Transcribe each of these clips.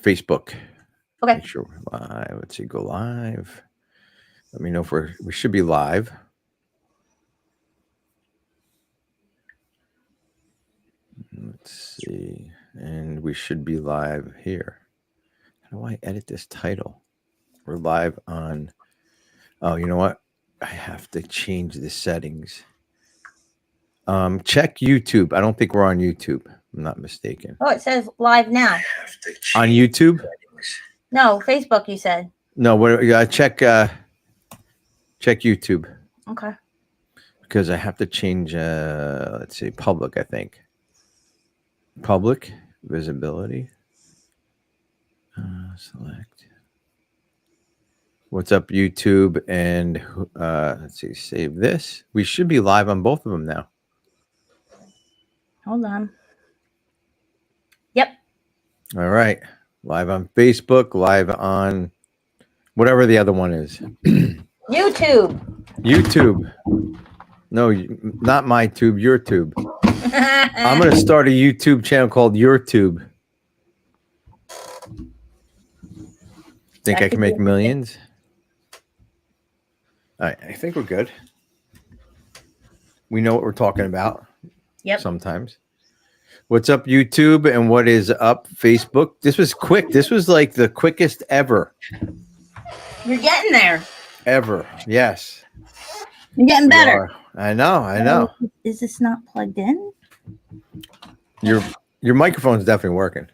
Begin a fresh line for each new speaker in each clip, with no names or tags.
Facebook.
Okay.
Make sure we're live. Let's see, go live. Let me know if we should be live. Let's see. And we should be live here. How do I edit this title? We're live on. Oh, you know what? I have to change the settings. Check YouTube. I don't think we're on YouTube. I'm not mistaken.
Oh, it says live now.
On YouTube?
No, Facebook, you said.
No, what? Check YouTube.
Okay.
Because I have to change. Let's see, public. I think public visibility. Select. What's up, YouTube? And let's see, save this. We should be live on both of them now.
Hold on. Yep.
All right. Live on Facebook, live on whatever the other one is.
YouTube.
YouTube. No, not my tube, your tube. I'm going to start a YouTube channel called Your Tube. Think I can make millions? All right. I think we're good. We know what we're talking about.
Yep.
Sometimes. What's up, YouTube? And what is up, Facebook? This was quick. This was like the quickest ever.
You're getting there.
Ever. Yes.
You're getting better.
I know.
Is this not plugged in?
Your microphone's definitely working.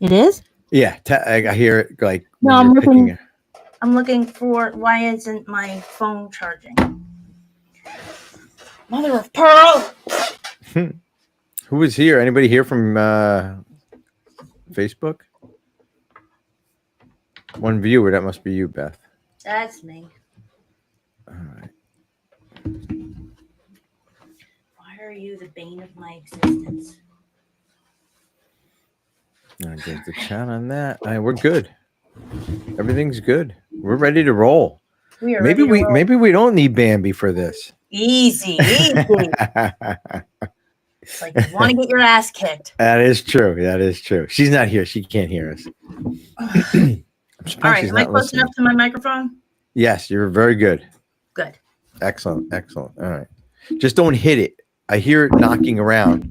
It is?
Yeah. I hear it like.
No, I'm looking. I'm looking for why isn't my phone charging? Mother of pearl.
Who was here? Anybody here from Facebook? One viewer. That must be you, Beth.
That's me.
All right.
Why are you the bane of my existence?
I get the chat on that. We're good. Everything's good. We're ready to roll.
We are
maybe we don't need Bambi for this.
Easy. It's like you want to get your ass kicked.
That is true. She's not here. She can't hear us.
All right. Am I close enough to my microphone?
Yes, you're very good.
Good.
Excellent. All right. Just don't hit it. I hear it knocking around.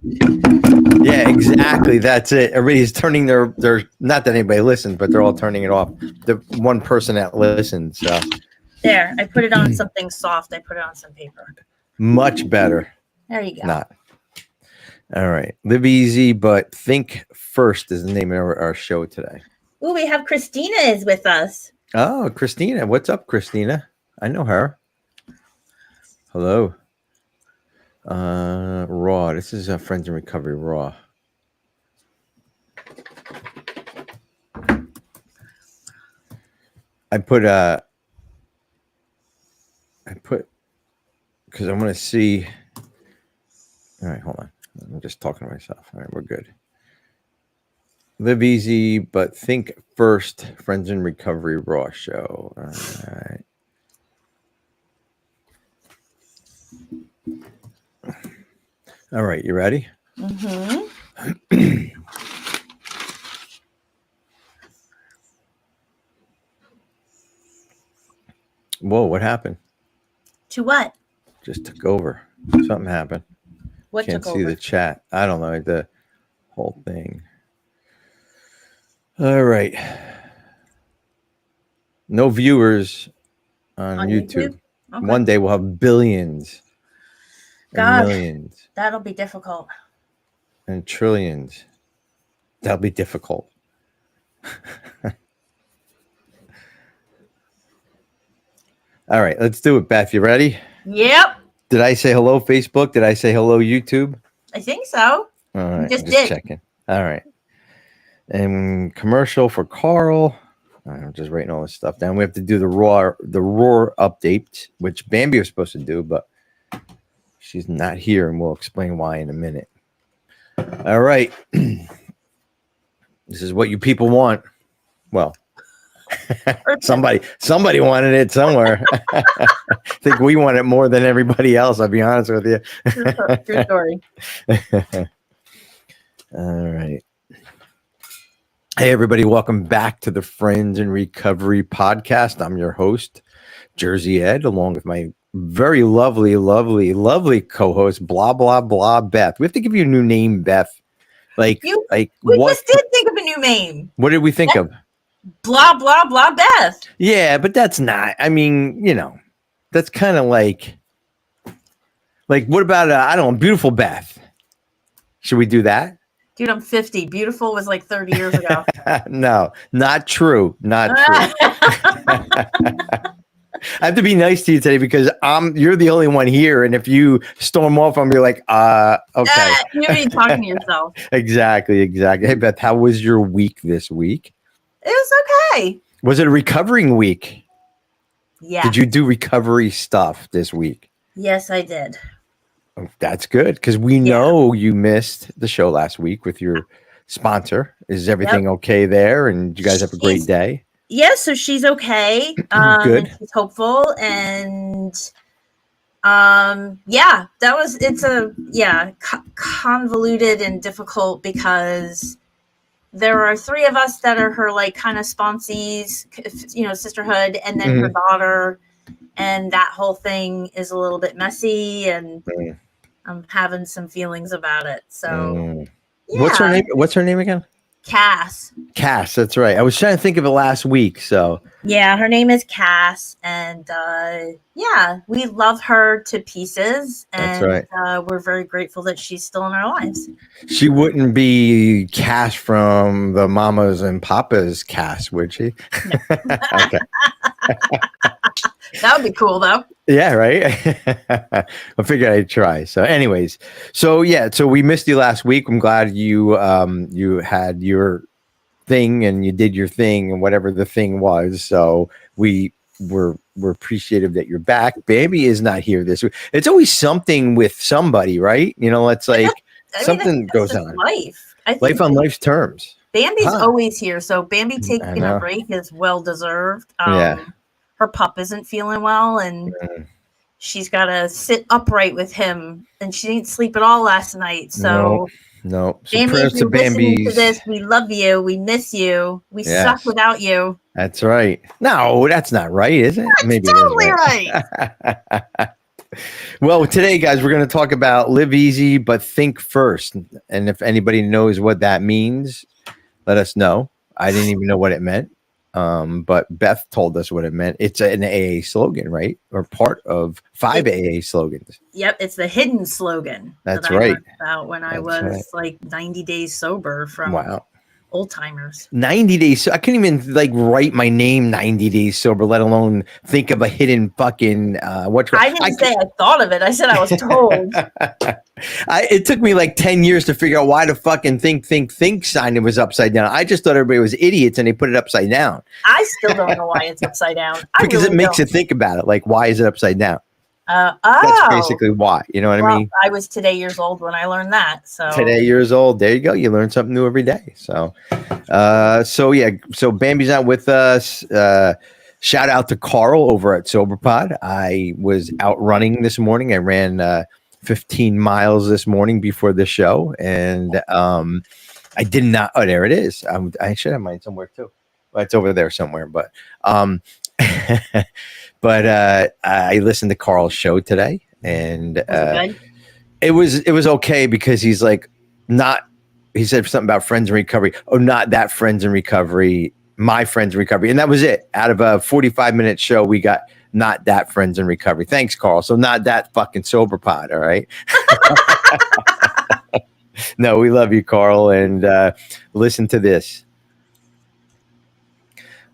Yeah, exactly. That's it. Everybody's turning their not that anybody listens, but they're all turning it off. The one person that listens.
There. I put it on something soft. I put it on some paper.
Much better.
There you go.
Not. All right. Live easy, but think first is the name of our show today.
Ooh, we have Christina is with us.
Oh, Christina. What's up, Christina? I know her. Hello. Raw. This is Friends in Recovery Raw. I put because I want to see. All right, hold on. I'm just talking to myself. All right, we're good. Live easy, but think first. Friends in Recovery Raw show. All right. All right, you ready?
Mm-hmm.
Whoa, what happened?
To what?
Just took over. Something happened.
What
Can't
took
see
over?
the chat. I don't know, the whole thing. All right. No viewers on YouTube.
Okay.
One day we'll have billions.
God,
and millions.
That'll be difficult.
And trillions. That'll be difficult. All right, let's do it, Beth. You ready?
Yep.
Did I say hello, Facebook? Did I say hello, YouTube?
I think so.
All right,
just
did. Checking. All right. And commercial for Carl. All right, I'm just writing all this stuff down. We have to do the roar update, which Bambi was supposed to do, but she's not here, and we'll explain why in a minute. All right. This is what you people want. Well, somebody wanted it somewhere. I think we want it more than everybody else, I'll be honest with you.
True story.
All right. Hey, everybody, welcome back to the Friends in Recovery podcast. I'm your host, Jersey Ed, along with my very lovely co-host, blah, blah, blah, Beth. We have to give you a new name, Beth.
We
What?
just did think of a new name.
What did we think of?
Blah, blah, blah, Beth.
Yeah, but that's not, I mean, that's kind of like, what about, I don't know, Beautiful Beth? Should we do that?
Dude, I'm 50. Beautiful was like 30 years ago.
No, not true. Not true. I have to be nice to you today because you're the only one here, and if you storm off, I'm be like, okay.
You're even talking to yourself.
Exactly. Hey, Beth, how was your week this week?
It was okay.
Was it a recovering week?
Yeah.
Did you do recovery stuff this week?
Yes, I did.
Oh, that's good because we know you missed the show last week with your sponsor. Is everything okay there? And you guys have a great day?
Yeah, so she's okay.
Good.
She's hopeful, and convoluted and difficult because there are three of us that are her like kind of sponsees, sisterhood, and then her daughter, and that whole thing is a little bit messy, and I'm having some feelings about it. So
What's her name again?
Cass,
that's right. I was trying to think of it last week. So
yeah, her name is Cass, and we love her to pieces, and
that's right.
We're very grateful that she's still in our lives.
She wouldn't be Cass from the Mamas and Papas Cass, would she?
No.
Okay.
That would be cool, though.
Yeah, right. I figured I'd try. So, anyways, so we missed you last week. I'm glad you had your thing and you did your thing and whatever the thing was. So we're appreciative that you're back. Bambi is not here this week. It's always something with somebody, right? It's like something goes on. Life on life's terms.
Bambi's always here, so Bambi taking a break is well deserved. Her pup isn't feeling well, and she's got to sit upright with him, and she didn't sleep at all last night. So,
no.
Bambi, if you're listening to this, we love you. We miss you. We suck without you.
That's right. No, that's not right, is it?
That's maybe totally right.
Well, today, guys, we're going to talk about live easy, but think first. And if anybody knows what that means, let us know. I didn't even know what it meant. But Beth told us what it meant. It's an AA slogan, right? Or part of 5 AA slogans.
Yep, it's the hidden slogan.
That's right.
I learned about when I was like 90 days sober from old timers.
90 days. So I couldn't even write my name 90 days sober, let alone think of a hidden fucking
I didn't say I thought of it. I said I was told.
It took me like 10 years to figure out why the fucking think sign it was upside down. I just thought everybody was idiots and they put it upside down.
I still don't know why it's upside down.
Because it makes you think about it. Like, why is it upside down? That's basically why. You know what I mean?
I was today years old when I learned that. So
today years old. There you go. You learn something new every day. So, so Bambi's not with us. Shout out to Carl over at SoberPod. I was out running this morning. I ran 15 miles this morning before the show, and I did not. Oh, there it is. I should have mine somewhere too. Well, it's over there somewhere, but I listened to Carl's show today, and it was okay because he's like he said something about friends in recovery. Oh, not that friends in recovery, my friends in recovery. And that was it. Out of a 45-minute show, we got not that friends in recovery. Thanks, Carl. So not that fucking sober pod. All right. No, we love you, Carl. And listen to this.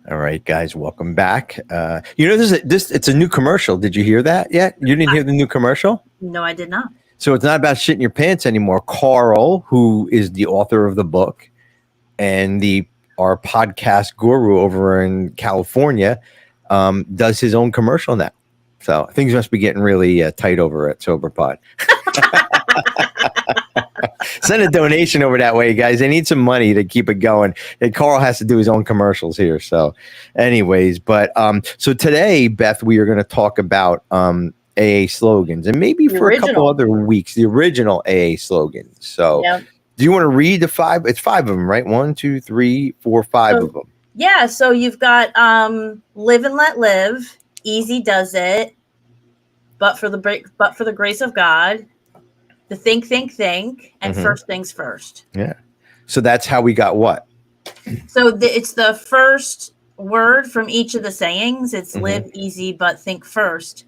All right, guys, welcome back. It's a new commercial. Did you hear that yet? You didn't hear the new commercial?
No, I did not.
So it's not about shitting your pants anymore. Carl, who is the author of the book and our podcast guru over in California, does his own commercial now. So things must be getting really tight over at SoberPod. Send a donation over that way, guys. I need some money to keep it going. And Carl has to do his own commercials here. So anyways, but so today, Beth, we are going to talk about AA slogans, and maybe for a couple other weeks, the original AA slogans. So Do you want to read the 5? It's 5 of them, right? 1, 2, 3, 4, 5 of them.
Yeah. So you've got live and let live. Easy does it. But for the grace of God. The think, and first things first.
Yeah. So that's how we got what?
So it's the first word from each of the sayings. It's live easy, but think first.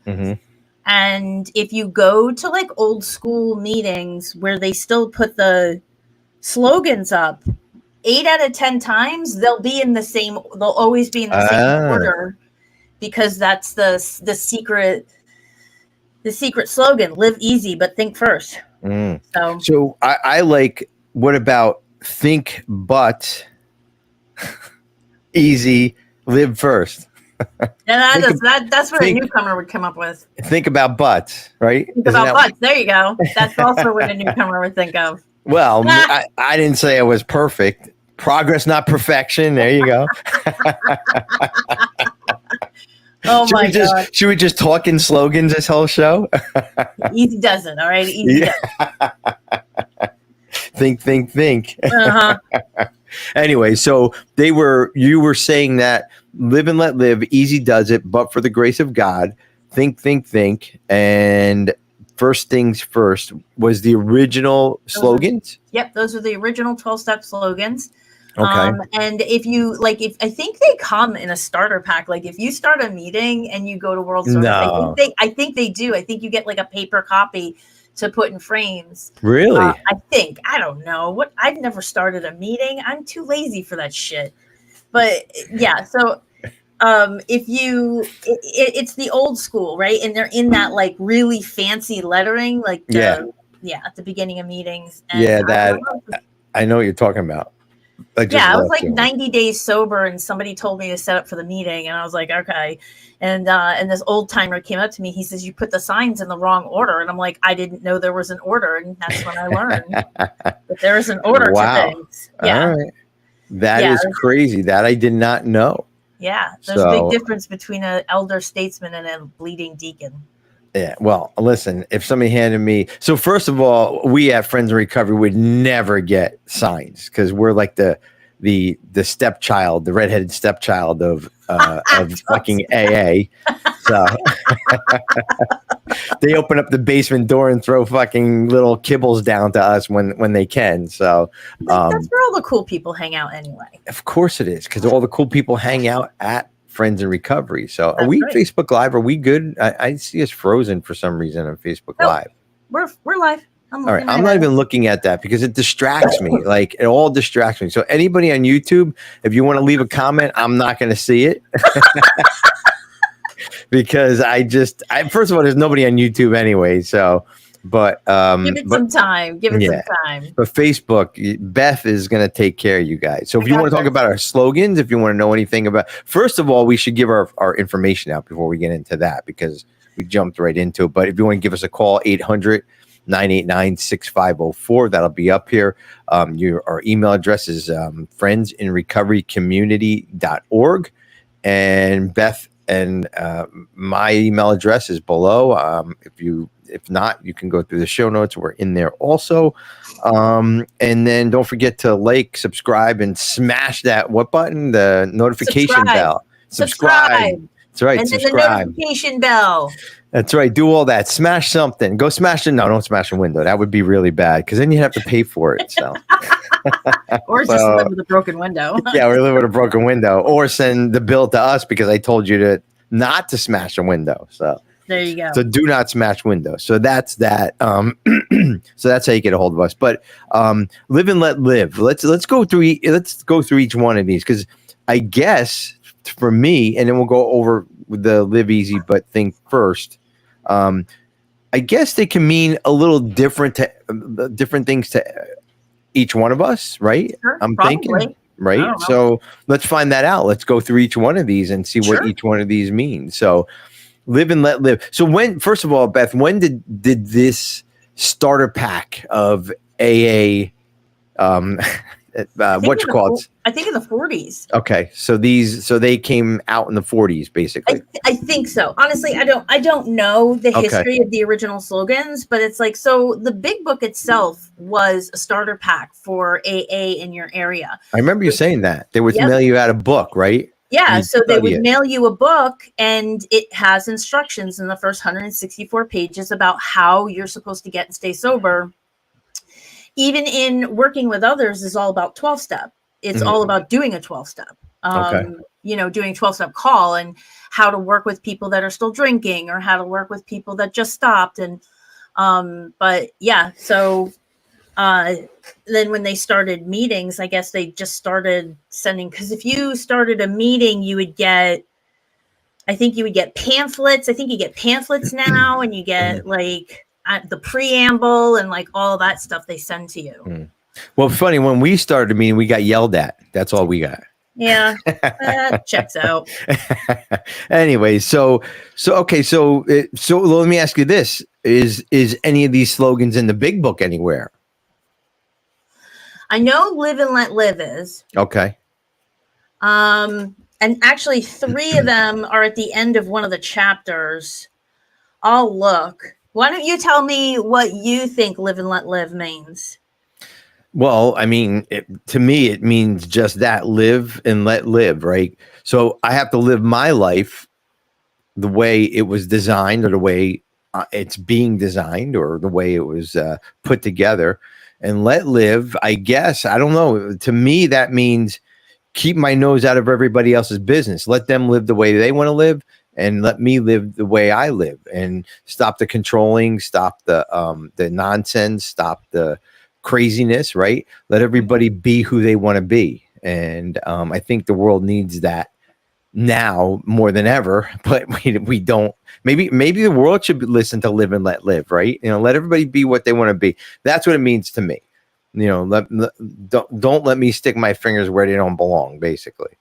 And if you go to like old school meetings where they still put the slogans up, 8 out of 10 times they'll always be in the same order, because that's the secret slogan: live easy, but think first. So
I like, what about think but easy, live first?
That's what a newcomer would come up with.
Think about butts, right?
Think about butts. There you go. That's also what a newcomer would think of.
Well, I didn't say I was perfect. Progress, not perfection. There you go.
Oh my God.
Should we just talk in slogans this whole show?
Easy does it. All right. Easy does
it. Think. Anyway, so you were saying that live and let live, easy does it, but for the grace of God, think, and first things first was the original slogans.
Yep. Those are the original 12-step slogans.
Okay.
And if you I think they come in a starter pack. Like if you start a meeting and you go to World Service, I think they do. I think you get like a paper copy to put in frames.
Really?
I don't know I've never started a meeting. I'm too lazy for that shit. But yeah, so it's the old school, right? And they're in that like really fancy lettering, like at the beginning of meetings. And
I know what you're talking about.
I was like 90 days sober, and somebody told me to set up for the meeting, and I was like, okay. And this old timer came up to me. He says, "You put the signs in the wrong order," and I'm like, "I didn't know there was an order," and that's when I learned that there is an order to things. Yeah,
all right. That is crazy. That I did not know.
Yeah, there's a big difference between an elder statesman and a bleeding deacon.
Yeah, well, listen, if somebody handed me, so first of all, we at Friends in Recovery would never get signs because we're like the stepchild, the redheaded stepchild of fucking AA. So they open up the basement door and throw fucking little kibbles down to us when they can. So
that's where all the cool people hang out anyway.
Of course it is, because all the cool people hang out at Friends in Recovery. So are we Facebook Live? Are we good? I see us frozen for some reason on Facebook Live.
We're live.
All right. I'm not even looking at that because it distracts me. Like, it all distracts me. So anybody on YouTube, if you want to leave a comment, I'm not going to see it. Because first of all, there's nobody on YouTube anyway. So, but
give it some time. Give it some time.
But Facebook, Beth is going to take care of you guys. So if you want to talk about our slogans, if you want to know anything about, first of all, we should give our information out before we get into that, because we jumped right into it. But if you want to give us a call, 800-989-6504, that'll be up here. Our email address is friendsinrecoverycommunity.org, and Beth and my email address is below. If not, you can go through the show notes. We're in there also. And then don't forget to like, subscribe, and smash that button? The notification bell. Subscribe. That's right.
And
subscribe.
then the notification bell.
That's right. Do all that. Smash something. Go smash it. No, don't smash a window. That would be really bad, because then you have to pay for it. So.
Or just live with a broken window.
Yeah, or live with a broken window, or send the bill to us because I told you not to smash a window. So
there you go.
So do not smash windows. So that's that. So that's how you get a hold of us. But live and let live. Let's go through each one of these, because I guess for me, and then we'll go over the live easy but think first. I guess they can mean a little different things to each one of us, right?
Sure,
I'm
probably.
thinking, right? So let's find that out. Let's go through each one of these and see what each one of these means. So live and let live. So first of all, Beth, when did this starter pack of AA what you call it?
I think in the 40s.
Okay, so they came out in the 40s, basically.
I think so. Honestly, I don't know the history of the original slogans, but it's like, so the big book itself was a starter pack for AA in your area.
I remember you saying that they would mail you out a book, right?
Yeah, so they would mail you a book, and it has instructions in the first 164 pages about how you're supposed to get and stay sober. Even in working with others is all about 12-step. It's all about doing a 12-step. Doing 12-step call and how to work with people that are still drinking or how to work with people that just stopped. And but yeah, so then when they started meetings, I guess they just started sending, because if you started a meeting, you would get, I think you would get pamphlets. I think you get pamphlets now, and you get like the preamble and like all that stuff they send to you.
Well, funny, when we started a meeting, we got yelled at. That's all we got.
Yeah, that checks out.
Anyway, so let me ask you this: is any of these slogans in the big book anywhere?
I know "Live and Let Live" is.
Okay.
And actually 3 of them are at the end of one of the chapters. I'll look. Why don't you tell me what you think "Live and Let Live" means? Well,
I mean, to me, it means just that: live and let live, right? So I have to live my life the way it was designed, or the way it's being designed, or the way it was put together. And let live, I guess, I don't know. To me, that means keep my nose out of everybody else's business. Let them live the way they want to live, and let me live the way I live. And stop the controlling, stop the nonsense, stop the craziness, right? Let everybody be who they want to be. And I think the world needs that now more than ever, but we don't. Maybe the world should listen to "Live and Let Live," right? Let everybody be what they want to be. That's what it means to me. Don't let me stick my fingers where they don't belong, basically.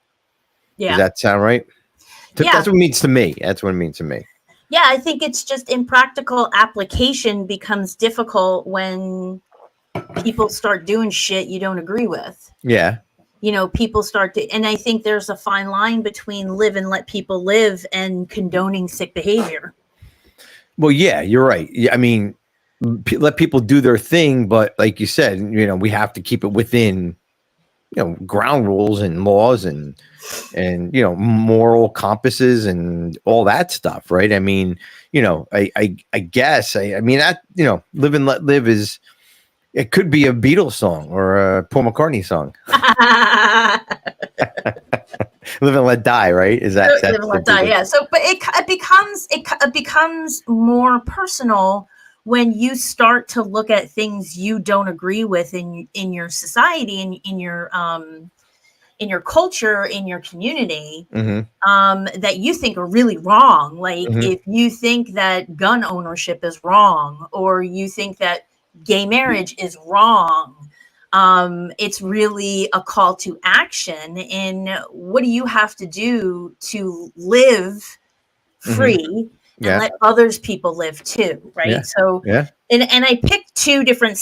Yeah. Does that sound right? Yeah. That's what it means to me. That's what it means to me.
Yeah, I think it's just impractical application becomes difficult when people start doing shit you don't agree with.
Yeah.
People start to, and I think there's a fine line between live and let people live and condoning sick behavior.
Well, yeah, you're right. I mean, let people do their thing, but like you said, we have to keep it within, ground rules and laws and moral compasses and all that stuff, right? I mean, I guess, I mean that, "Live and Let Live" is. It could be a Beatles song or a Paul McCartney song. "Live and Let Die," right? Is that
"Live and Let Die"? Yeah. So, but it becomes more personal when you start to look at things you don't agree with in your society, in your culture, in your community, that you think are really wrong. Like if you think that gun ownership is wrong, or you think that gay marriage is wrong, it's really a call to action. And what do you have to do to live free and let others people live too, right? Yeah. So and I picked 2 different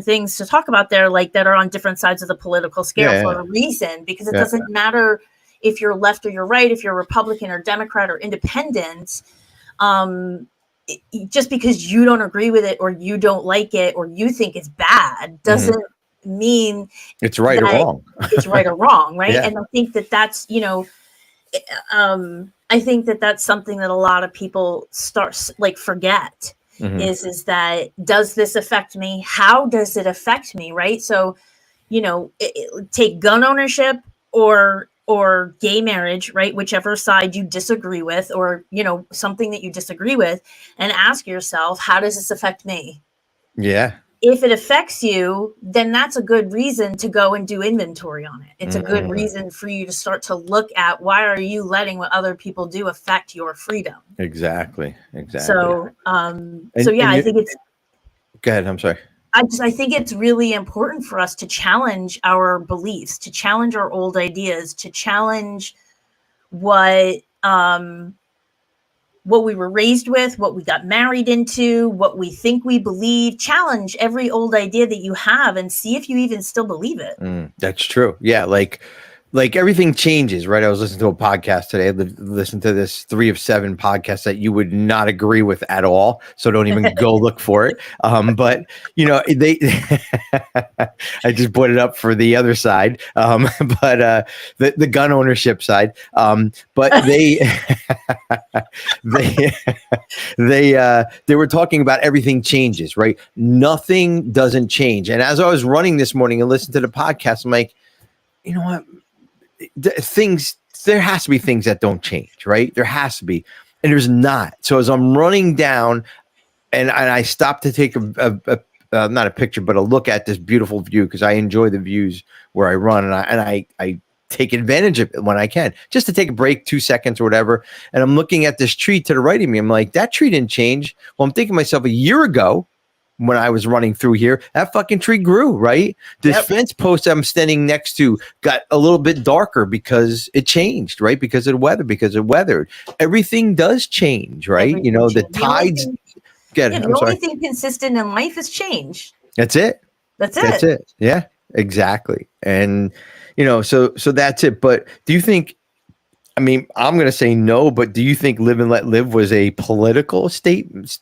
things to talk about there, like that are on different sides of the political scale for a reason, because it doesn't matter if you're left or you're right, if you're Republican or Democrat or independent. Just because you don't agree with it, or you don't like it, or you think it's bad, doesn't mean
it's right or wrong.
It's right or wrong, right? Yeah. And I think that's, I think that's something that a lot of people forget is that, does this affect me? How does it affect me, right? So, take gun ownership or gay marriage, right? Whichever side you disagree with, or, something that you disagree with, and ask yourself, how does this affect me?
Yeah.
If it affects you, then that's a good reason to go and do inventory on it. It's a good reason for you to start to look at, why are you letting what other people do affect your freedom?
Exactly.
So, I think it's.
Go ahead. I'm sorry.
I think it's really important for us to challenge our beliefs, to challenge our old ideas, to challenge what what we were raised with, what we got married into, what we think we believe. Challenge every old idea that you have and see if you even still believe it.
That's true. Yeah, like everything changes, right? I was listening to a podcast today. I listened to this 3 of 7 podcast that you would not agree with at all. So don't even go look for it. But they, I just put it up for the other side. But the gun ownership side. But they were talking about everything changes, right? Nothing doesn't change. And as I was running this morning and listened to the podcast, I'm like, you know what? There has to be things that don't change, right? There has to be, and there's not. So as I'm running down, and I stopped to take not a picture, but a look at this beautiful view, because I enjoy the views where I run, and I take advantage of it when I can, just to take a break, 2 seconds or whatever. And I'm looking at this tree to the right of me. I'm like, that tree didn't change. Well, I'm thinking to myself, a year ago, when I was running through here, that fucking tree grew, right? This fence post I'm standing next to got a little bit darker because it changed, right? Because of the weather, because it weathered. Everything does change, right?
Everything
The tides.
The only thing consistent in life is change.
That's it.
That's it.
Yeah, exactly. And, so that's it. But do you think, I'm going to say no, but do you think Live and Let Live was a political statement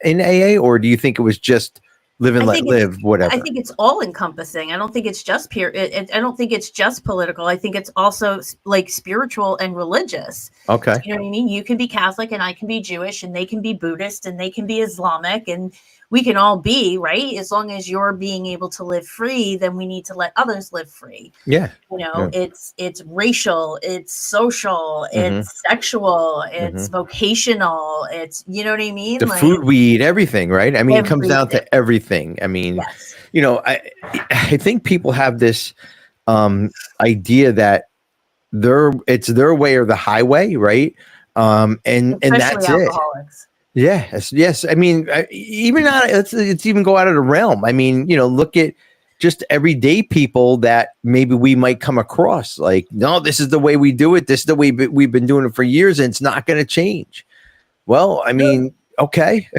in AA, or do you think it was just Live and Let Live, whatever?
I think it's all encompassing. I don't think it's just I don't think it's just political. I think it's also like spiritual and religious.
Okay.
You know what I mean? You can be Catholic and I can be Jewish and they can be Buddhist and they can be Islamic, and we can all be, right? As long as you're being able to live free, then we need to let others live free.
Yeah.
It's racial, it's social, it's sexual, it's vocational, it's, you know what I mean?
The food we eat, everything, right? It comes down to everything.
Yes.
I think people have this idea that it's their way or the highway, right? And that's
alcoholics.
Yes. Even not. Let's even go out of the realm. Look at just everyday people that maybe we might come across. Like, no, this is the way we do it. This is the way we've been doing it for years, and it's not going to change. Well, okay.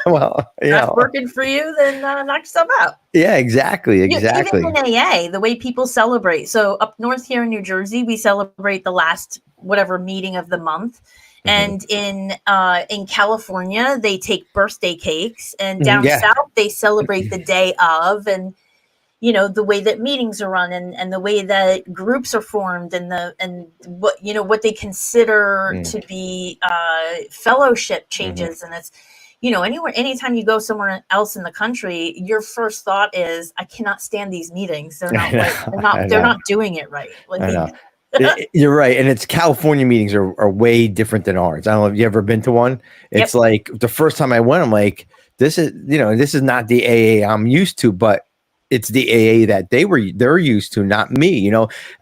Well,
that's working for you, then knock yourself out.
Yeah, exactly.
Even in AA, the way people celebrate. So up north here in New Jersey, we celebrate the last whatever meeting of the month. And in California, they take birthday cakes, and down south they celebrate the day of, and the way that meetings are run, and the way that groups are formed, and what they consider to be fellowship changes, and it's anytime you go somewhere else in the country, your first thought is, I cannot stand these meetings. They're not they're not doing it right.
I know. You're right, and it's California meetings are way different than ours. I don't know if you ever been to one. It's like the first time I went, I'm like, this is not the AA I'm used to, but it's the AA that they're used to, not me.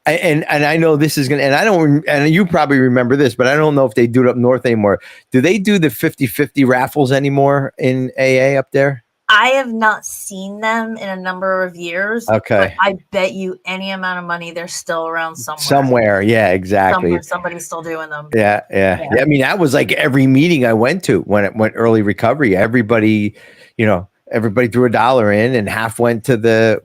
And I know this is gonna, and I don't, and you probably remember this, but I don't know if they do it up north anymore. Do they do the 50-50 raffles anymore in AA up there?
I have not seen them in a number of years.
Okay.
But I bet you any amount of money they're still around somewhere.
Somewhere, yeah, exactly.
Somebody's still doing them.
Yeah. That was like every meeting I went to when it went early recovery. Everybody threw $1 in, and half went to the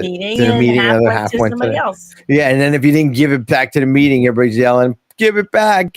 meeting, and
another half went to somebody else.
Yeah, and then if you didn't give it back to the meeting, everybody's yelling, give it back.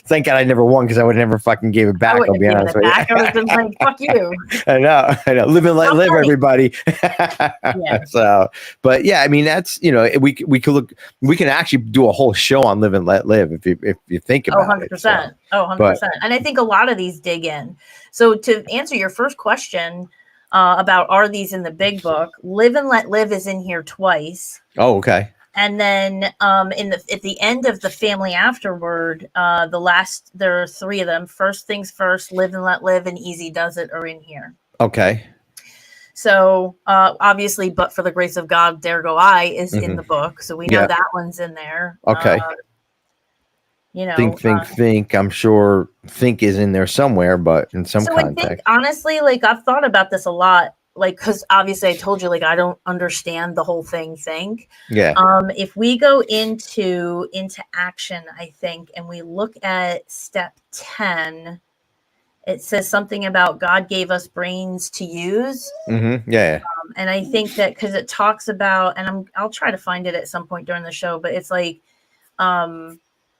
Thank God I never won, because I would never fucking gave it back. I'll be honest with you.
I would have been like, fuck you.
I know. Live and let live, everybody. Yeah. So, but yeah, that's, we can actually do a whole show on Live and Let Live if you think about
100%. It. So. 100%. And I think a lot of these dig in. So to answer your first question about are these in the big book, Live and Let Live is in here twice.
Oh, okay.
And then at the end of the family afterward, there are 3 of them. First things first, Live and Let Live, and Easy Does It are in here.
Okay.
So obviously, But for the Grace of God, There Go I is in the book. So we know that one's in there.
Okay. Think. I'm sure think is in there somewhere, but in some context.
I think, honestly, like I've thought about this a lot. like, because obviously I told you, like, I don't understand the whole thing.
Yeah.
If we go into action, I think, and we look at step 10, it says something about God gave us brains to use.
Yeah.
And I think that because it talks about, and I'll try to find it at some point during the show, but it's like,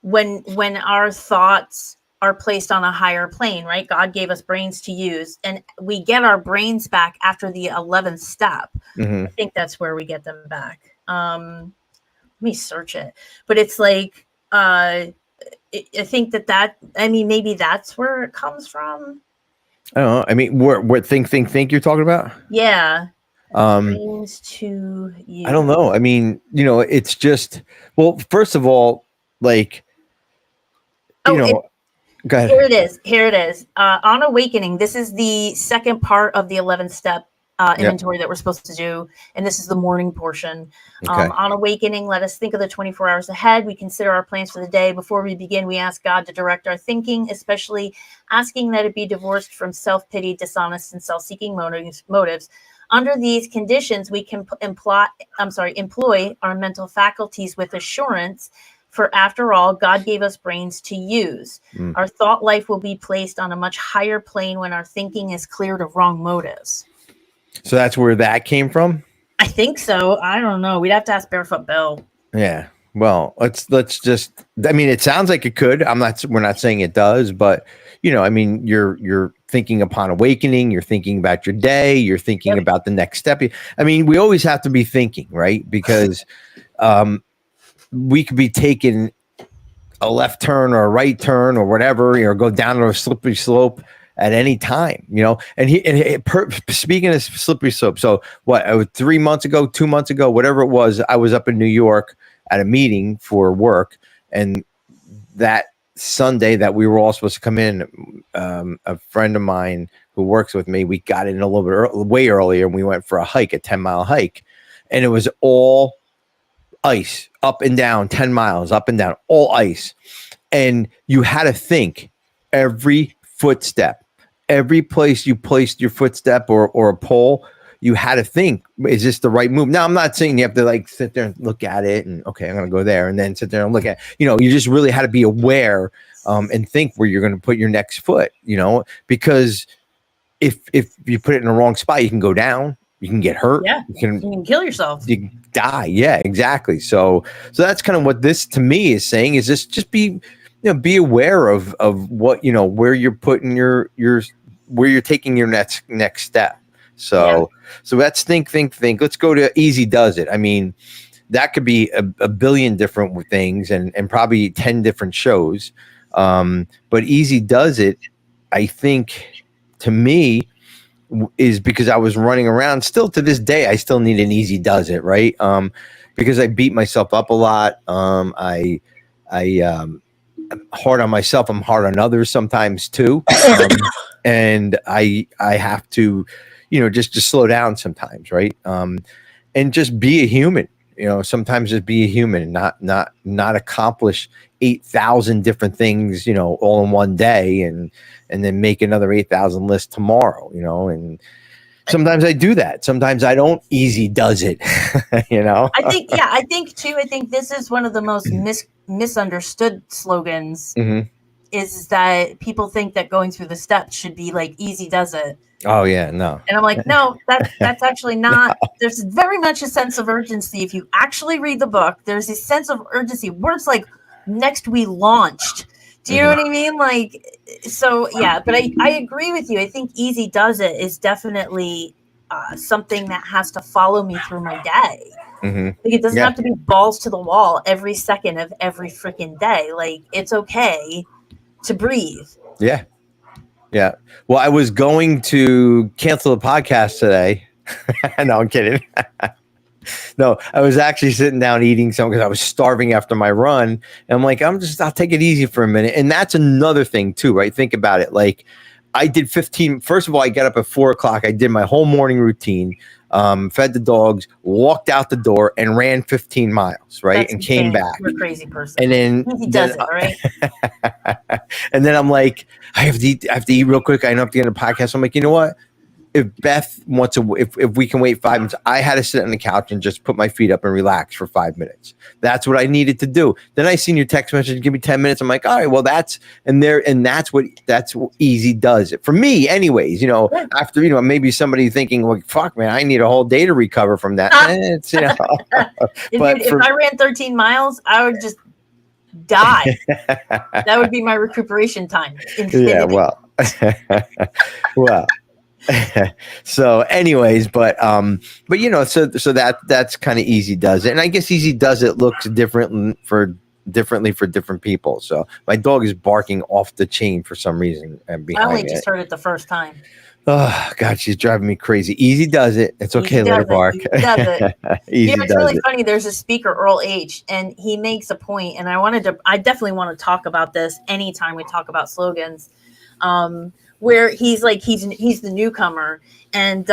when our thoughts are placed on a higher plane, right? God gave us brains to use, and we get our brains back after the 11th step. I think that's where we get them back. Let me search it, but it's like, I think that I mean, maybe that's where it comes from.
I don't know. I mean, what think you're talking about?
Yeah. Brains to use.
I don't know. I mean, it's just, well, first of all, like, go ahead.
Here it is. On awakening, this is the second part of the 11th step inventory that we're supposed to do. And this is the morning portion.
Okay.
On awakening, let us think of the 24 hours ahead. We consider our plans for the day. Before we begin, we ask God to direct our thinking, especially asking that it be divorced from self-pity, dishonest, and self-seeking motives. Under these conditions, we can employ our mental faculties with assurance. For after all, God gave us brains to use. Our thought life will be placed on a much higher plane when our thinking is cleared of wrong motives.
So that's where that came from?
I think so. I don't know. We'd have to ask Barefoot Bill.
Yeah. Well, let's just, I mean, it sounds like it could. We're not saying it does, but I mean, you're thinking upon awakening, you're thinking about your day, you're thinking about the next step. I mean, we always have to be thinking, right? Because we could be taking a left turn or a right turn or whatever, go down a slippery slope at any time, and speaking of slippery slope. So what, 3 months ago, 2 months ago, whatever it was, I was up in New York at a meeting for work. And that Sunday that we were all supposed to come in, a friend of mine who works with me, we got in a little bit way earlier, and we went for a 10-mile hike, and it was all ice up and down, 10 miles up and down, all ice. And you had to think every footstep, every place you placed your footstep or a pole, you had to think, is this the right move? Now, I'm not saying you have to like sit there and look at it and, okay, I'm going to go there, and then sit there and look at, you just really had to be aware and think where you're going to put your next foot, because if you put it in the wrong spot, you can go down, you can get hurt.
Yeah. You can kill yourself.
You die. Yeah, exactly. So that's kind of what this to me is saying, is just be, be aware of what, where you're putting your where you're taking your next step. So that's think. Let's go to Easy Does It. I mean, that could be a billion different things and probably 10 different shows. But Easy Does It, I think, to me, is because I was running around. Still to this day, I still need an Easy Does It, right? Because I beat myself up a lot. I'm hard on myself. I'm hard on others sometimes too. And I have to, just slow down sometimes, right? And just be a human. Sometimes just be a human and not accomplish 8,000 different things, all in one day, and then make another 8,000 list tomorrow, and sometimes I do that. Sometimes I don't Easy Does It,
I think this is one of the most misunderstood slogans, is that people think that going through the steps should be like Easy Does It.
Oh yeah, no.
And I'm like, no, that's actually not. No. There's very much a sense of urgency. If you actually read the book, there's a sense of urgency. Words like next we launched. Do you know what I mean? Like, so yeah, but I agree with you. I think Easy Does It is definitely something that has to follow me through my day. Like, it doesn't have to be balls to the wall every second of every freaking day. Like, it's okay to breathe.
Yeah. Yeah. Well, I was going to cancel the podcast today. No, I'm kidding. No, I was actually sitting down eating something because I was starving after my run. And I'm like, I'll take it easy for a minute. And that's another thing too, right? Think about it. Like, I did 15. First of all, I got up at 4:00. I did my whole morning routine, fed the dogs, walked out the door, and ran 15 miles, right?
That's
and came back.
You're a crazy person.
And then
he does it, right?
And then I'm like, I have to eat real quick. I know I have to get a podcast. I'm like, you know what? if Beth wants to, if we can wait 5 minutes, I had to sit on the couch and just put my feet up and relax for 5 minutes. That's what I needed to do. Then I seen your text message, give me 10 minutes. I'm like, all right, well, that's what easy does it for me anyways, after, maybe somebody thinking, well, fuck man, I need a whole day to recover from that. It's,
but if I ran 13 miles, I would just die. That would be my recuperation time. Infinity.
Yeah, well, so anyways, but so that's kind of easy does it. And I guess easy does it looks differently for different people. So my dog is barking off the chain for some reason. And
I only just heard it the first time.
Oh God, she's driving me crazy. Easy does it. It's okay. Let her bark.
Easy does it. It's really funny. There's a speaker, Earl H., and he makes a point, and I definitely want to talk about this anytime we talk about slogans. Where he's like, he's the newcomer, and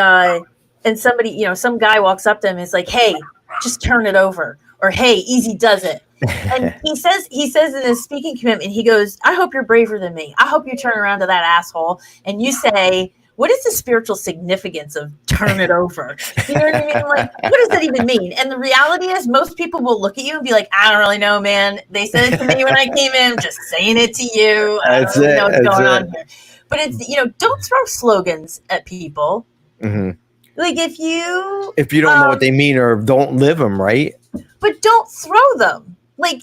somebody, some guy walks up to him and is like, hey, just turn it over, or hey, easy does it. And he says in his speaking commitment, he goes, I hope you're braver than me. I hope you turn around to that asshole and you say, what is the spiritual significance of turn it over? You know what I mean? Like, what does that even mean? And the reality is most people will look at you and be like, I don't really know, man. They said it to me when I came in. I'm just saying it to you. I don't really know what's going on here. But it's, don't throw slogans at people.
Mm-hmm.
Like if you
don't know what they mean or don't live them, right?
But don't throw them. Like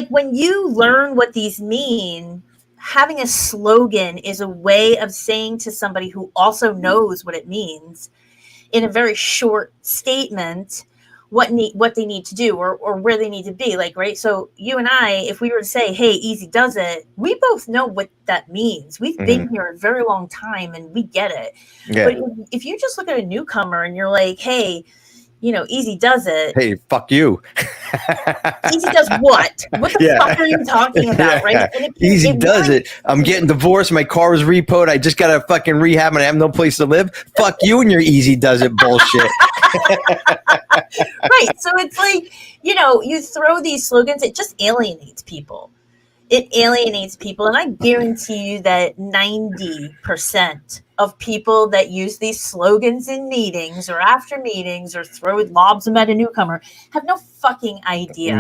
when you learn what these mean, having a slogan is a way of saying to somebody who also knows what it means in a very short statement what they need to do or where they need to be. Like, right. So you and I, if we were to say, hey, easy does it, we both know what that means. We've been here a very long time and we get it. Yeah. But if you just look at a newcomer and you're like, hey, easy does it.
Hey, fuck you.
Easy does what? What the fuck are you talking about, right?
Easy does it. I'm getting divorced. My car was repoed. I just got a fucking rehab and I have no place to live. Fuck you and your easy does it bullshit.
Right. So it's like, you throw these slogans, it just alienates people. It alienates people. And I guarantee you that 90% of people that use these slogans in meetings or after meetings or lobs them at a newcomer have no fucking idea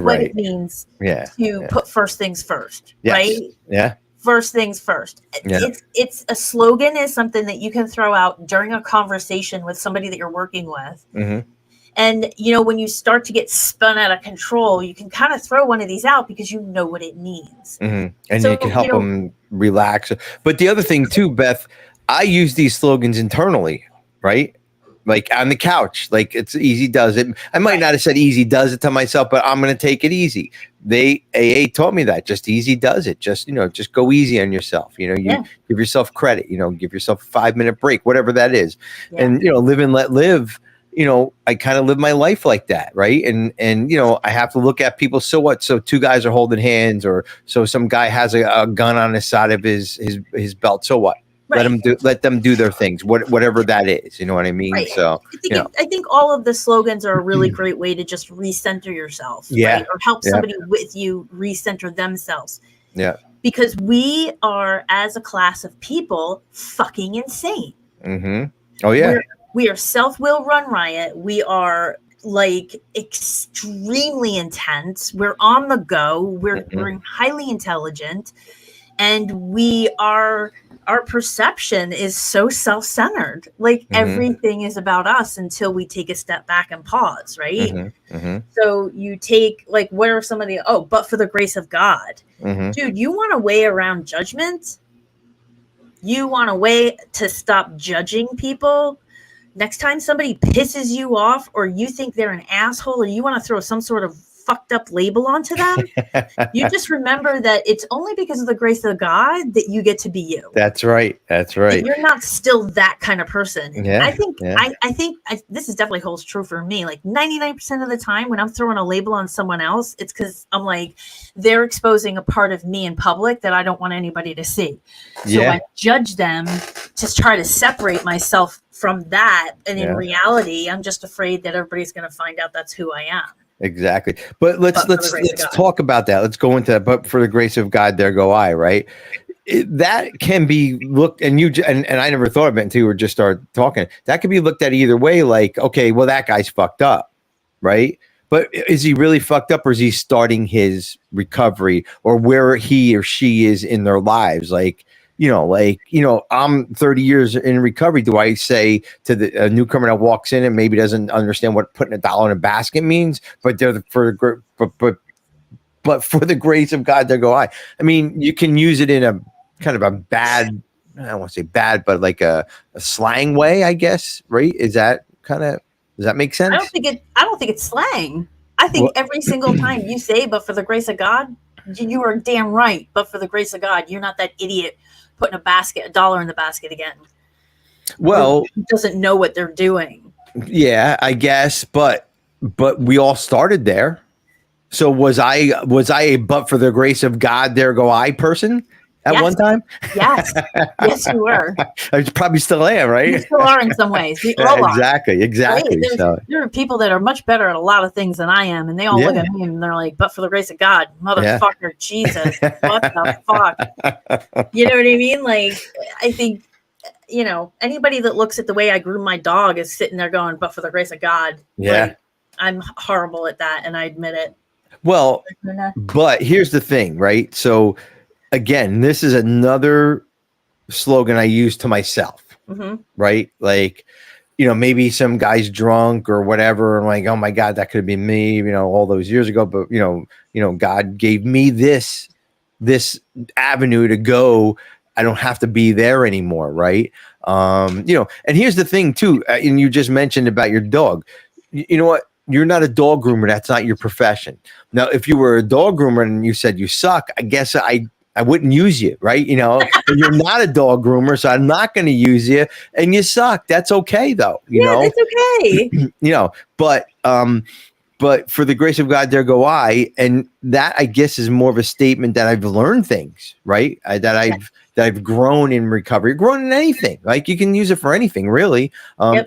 what it means to put first things first, right?
Yeah.
First things first. Yeah. It's a slogan is something that you can throw out during a conversation with somebody that you're working with. Mm-hmm. And, when you start to get spun out of control, you can kind of throw one of these out because you know what it means.
Mm-hmm. And so, you can help them relax. But the other thing too, Beth, I use these slogans internally, right? Like on the couch, like it's easy does it. I might not have said easy does it to myself, but I'm going to take it easy. AA taught me that just easy does it. Just go easy on yourself. You give yourself credit, give yourself a 5-minute break, whatever that is. Yeah. And, live and let live. I kind of live my life like that. Right. And, I have to look at people. So what? So 2 guys are holding hands or so some guy has a gun on the side of his belt. So what? Right. Let them do their things, whatever that is. You know what I mean? Right. So
I think all of the slogans are a really great way to just recenter yourself.
Yeah.
Right? Or help somebody with you recenter themselves.
Yeah.
Because we are, as a class of people, fucking insane.
Mm-hmm. Oh yeah.
We are self-will run riot. We are like extremely intense. We're on the go. We're highly intelligent, and our perception is so self-centered. Like everything is about us until we take a step back and pause, right? Mm-hmm. Mm-hmm. So you take like, what are some of the but for the grace of God, dude, you want a way around judgment? You want a way to stop judging people? Next time somebody pisses you off or you think they're an asshole or you want to throw some sort of fucked up label onto them, you just remember that it's only because of the grace of God that you get to be you.
That's right. That's right.
You're not still that kind of person.
Yeah,
I think this is definitely holds true for me. Like 99% of the time when I'm throwing a label on someone else, it's because I'm like, they're exposing a part of me in public that I don't want anybody to see. So I judge them to try to separate myself from that. And in reality, I'm just afraid that everybody's going to find out that's who I am.
Exactly. But let's talk about that. Let's go into that. But for the grace of God, there go I, right? that can be looked, and and I never thought of it until you were just started talking. That could be looked at either way. Like, okay, well, that guy's fucked up, right? But is he really fucked up, or is he starting his recovery, or where he or she is in their lives? Like, I'm 30 years in recovery. Do I say to a newcomer that walks in and maybe doesn't understand what putting $1 in a basket means, but but for the grace of God, there go I. I mean, you can use it in a kind of a bad, I don't want to say bad, but like a slang way, I guess, right? Does that make sense?
I don't think it's slang. I think every single time you say, but for the grace of God, you are damn right. But for the grace of God, you're not that idiot putting $1 in the basket again.
Well,
who doesn't know what they're doing.
Yeah, I guess, but we all started there. So was I a but for the grace of God, there go I person at one time?
Yes. Yes, you were.
I probably still am, right?
You still are in some ways. We all
exactly.
Right? There are people that are much better at a lot of things than I am, and they all look at me and they're like, but for the grace of God, motherfucker, Jesus, what the fuck? You know what I mean? Like, I think, anybody that looks at the way I groom my dog is sitting there going, but for the grace of God.
Yeah.
Like, I'm horrible at that, and I admit it.
Well, but here's the thing, right? So again, this is another slogan I use to myself, right? Like, maybe some guy's drunk or whatever. And like, oh my God, that could have been me, all those years ago. But, God gave me this avenue to go. I don't have to be there anymore. Right. And here's the thing too. And you just mentioned about your dog. You know what? You're not a dog groomer. That's not your profession. Now, if you were a dog groomer and you said you suck, I guess I wouldn't use you, right? But you're not a dog groomer, so I'm not going to use you, and you suck. That's okay, though.
It's okay.
But for the grace of God, there go I, and that I guess is more of a statement that I've learned things, right? That I've grown in recovery, grown in anything. Like you can use it for anything, really,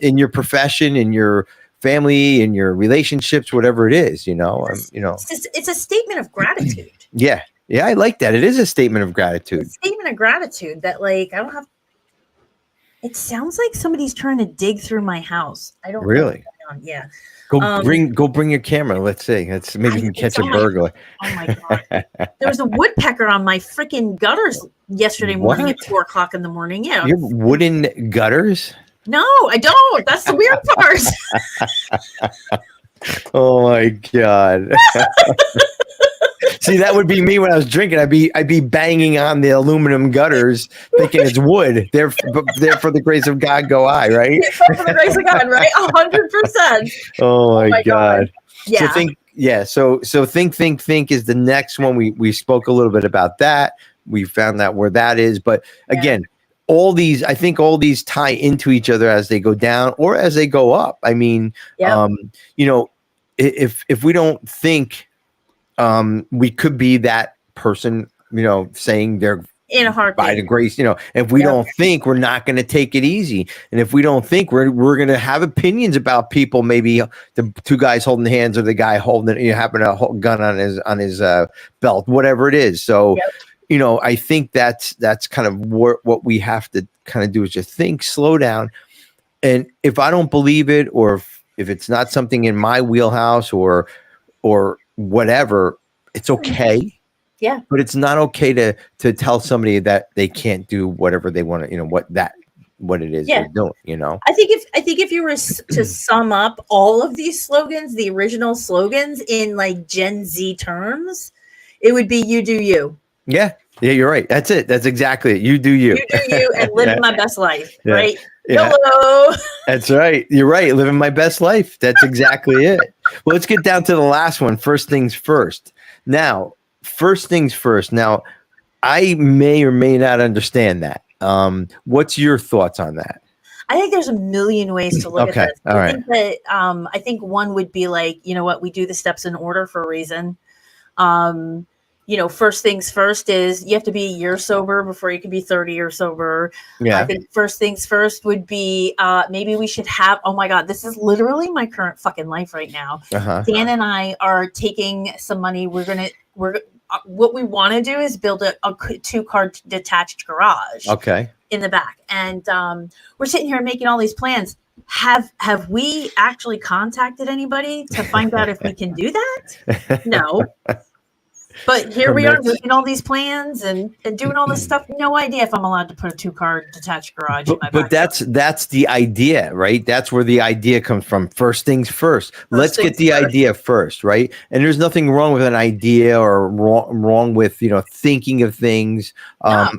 in your profession, in your family, in your relationships, whatever it is,
it's a statement of gratitude.
Yeah, I like that. It is a statement of gratitude.
It's a statement of gratitude that, like, I don't have. It sounds like somebody's trying to dig through my house. I don't
really.
Yeah.
Go bring your camera. Let's see. Maybe you can catch a burglar.
Oh my God! There was a woodpecker on my freaking gutters yesterday morning at 4:00 in the morning. Yeah.
You have wooden gutters?
No, I don't. That's the weird part.
Oh my God. See, that would be me when I was drinking. I'd be banging on the aluminum gutters, thinking it's wood. They're for the grace of God go I, right?
For the grace of God, right? 100%.
Oh my God.
Yeah.
So think is the next one. We spoke a little bit about that. We found out where that is, but again. I think all these tie into each other as they go down or as they go up. I mean, if we don't think we could be that person, saying they're
in a heartbeat
by the grace, if we don't think, we're not going to take it easy. And if we don't think, we're going to have opinions about people, maybe the two guys holding hands or the guy holding having a gun on his belt, whatever it is. So, I think that's kind of what we have to kind of do is just think, slow down. And if I don't believe it, or if it's not something in my wheelhouse or whatever, it's okay.
Yeah.
But it's not okay to tell somebody that they can't do whatever they want to, what it is they're doing,
I think if you were to sum up all of these slogans, the original slogans in like Gen Z terms, it would be you do you.
Yeah, you're right. That's it. That's exactly it. You do you.
You do you and living my best life, right?
Yeah.
Hello.
That's right. You're right. Living my best life. That's exactly it. Well, let's get down to the last one. First things first. Now, Now, I may or may not understand that. What's your thoughts on that?
I think there's a million ways to look at this.
All right.
I think one would be like, we do the steps in order for a reason. First things first is you have to be a year sober before you can be 30 years sober.
Yeah.
I think first things first would be maybe we should have, oh my God, this is literally my current fucking life right now. Dan and I are taking some money. what we want to do is build a 2-car detached garage.
Okay.
In the back, and we're sitting here making all these plans. Have we actually contacted anybody to find out if we can do that? No. But here we are making all these plans and doing all this stuff. No idea if I'm allowed to put a 2-car detached garage in my
But that's the idea, right? That's where the idea comes from. First things first. Let's get the idea first, right? And there's nothing wrong with an idea or wrong with, thinking of things.
No.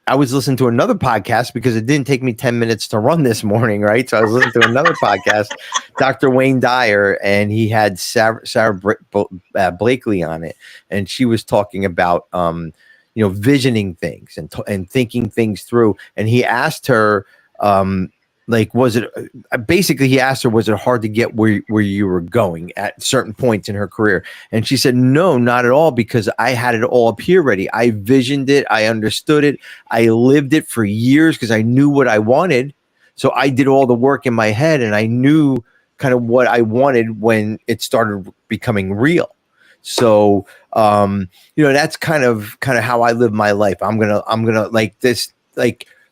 I was listening to another podcast because it didn't take me 10 minutes to run this morning, right? So I was listening to another podcast, Dr. Wayne Dyer, and he had Sarah Blakely on it. And she was talking about, visioning things and thinking things through. And he asked her, he asked her, was it hard to get where you were going at certain points in her career? And she said, no, not at all, because I had it all up here ready. I visioned it. I understood it. I lived it for years because I knew what I wanted. So I did all the work in my head and I knew kind of what I wanted when it started becoming real. So, that's kind of how I live my life. I'm going to like this,